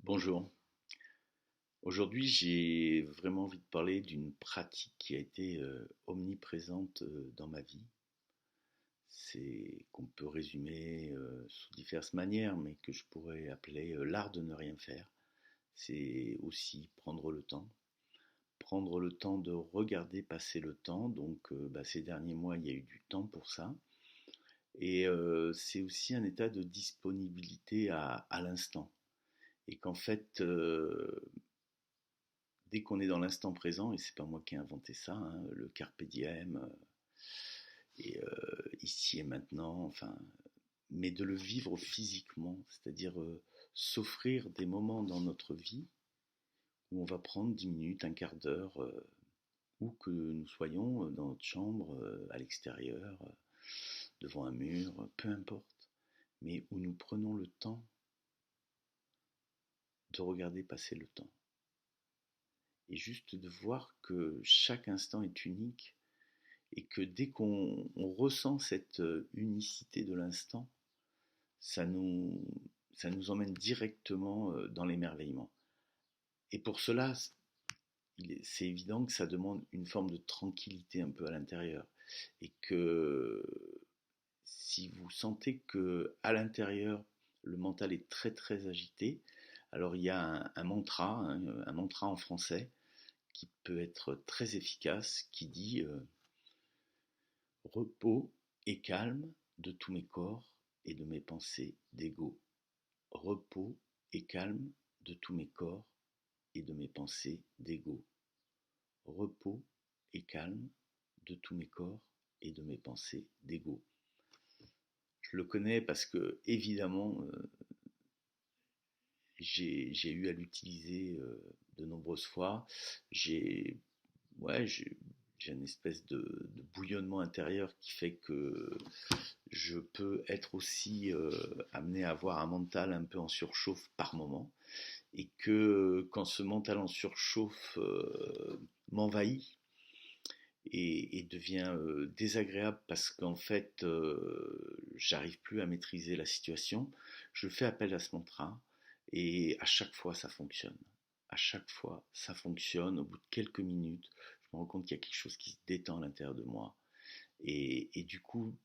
Bonjour. Aujourd'hui, j'ai vraiment envie de parler d'une pratique qui a été omniprésente dans ma vie. C'est qu'on peut résumer sous diverses manières, mais que je pourrais appeler l'art de ne rien faire. C'est aussi prendre le temps. Prendre le temps de regarder passer le temps. Donc, ces derniers mois, il y a eu du temps pour ça. Et c'est aussi un état de disponibilité à l'instant. Et qu'en fait, dès qu'on est dans l'instant présent, et c'est pas moi qui ai inventé ça, hein, le carpe diem, et ici et maintenant, enfin, mais de le vivre physiquement, c'est-à-dire s'offrir des moments dans notre vie où on va prendre 10 minutes, un quart d'heure, où que nous soyons, dans notre chambre, à l'extérieur, devant un mur, peu importe, mais où nous prenons le temps de regarder passer le temps. Et juste de voir que chaque instant est unique et que dès qu'on ressent cette unicité de l'instant, ça nous, ça nous emmène directement dans l'émerveillement. Et pour cela, c'est évident que ça demande une forme de tranquillité un peu à l'intérieur. Et que si vous sentez que à l'intérieur, le mental est très très agité, alors il y a un mantra, hein, un mantra en français qui peut être très efficace, qui dit repos et calme de tous mes corps et de mes pensées d'ego. Repos et calme de tous mes corps et de mes pensées d'ego. Repos et calme de tous mes corps et de mes pensées d'ego. Je le connais parce que, évidemment, j'ai eu à l'utiliser de nombreuses fois. J'ai ouais, j'ai une espèce de bouillonnement intérieur qui fait que je peux être aussi amené à avoir un mental un peu en surchauffe par moment, et que quand ce mental en surchauffe m'envahit et devient désagréable parce qu'en fait j'arrive plus à maîtriser la situation, je fais appel à ce mantra et à chaque fois ça fonctionne. À chaque fois ça fonctionne. Au bout de quelques minutes, je me rends compte qu'il y a quelque chose qui se détend à l'intérieur de moi. Et du coup,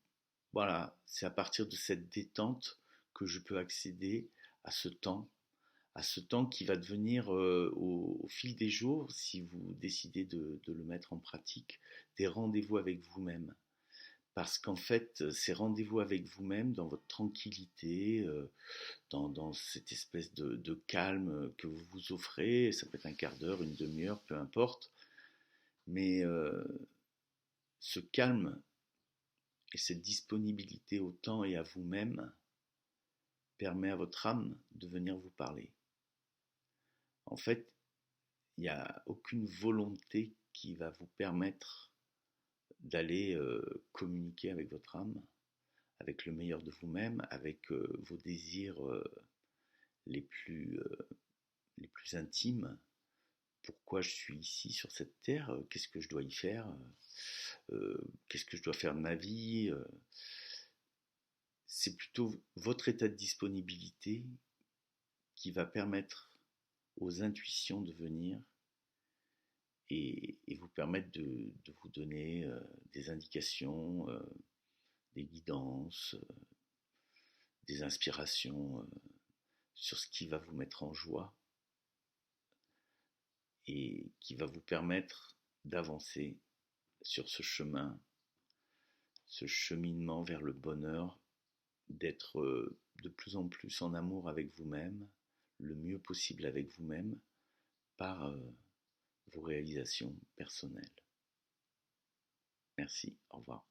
voilà, c'est à partir de cette détente que je peux accéder à ce temps, à ce temps qui va devenir au fil des jours, si vous décidez de le mettre en pratique, des rendez-vous avec vous-même. Parce qu'en fait, ces rendez-vous avec vous-même, dans votre tranquillité, dans cette espèce de calme que vous vous offrez, ça peut être un quart d'heure, une demi-heure, peu importe, mais ce calme et cette disponibilité au temps et à vous-même permet à votre âme de venir vous parler. En fait, il n'y a aucune volonté qui va vous permettre d'aller communiquer avec votre âme, avec le meilleur de vous-même, avec vos désirs les plus, euh, les plus intimes. Pourquoi je suis ici sur cette terre? Qu'est-ce que je dois y faire? Qu'est-ce que je dois faire de ma vie? C'est plutôt votre état de disponibilité qui va permettre aux intuitions de venir et vous permettre de vous donner des indications, des guidances, des inspirations sur ce qui va vous mettre en joie et qui va vous permettre d'avancer sur ce cheminement vers le bonheur, d'être de plus en plus en amour avec vous-même, le mieux possible avec vous-même, par vos réalisations personnelles. Merci, au revoir.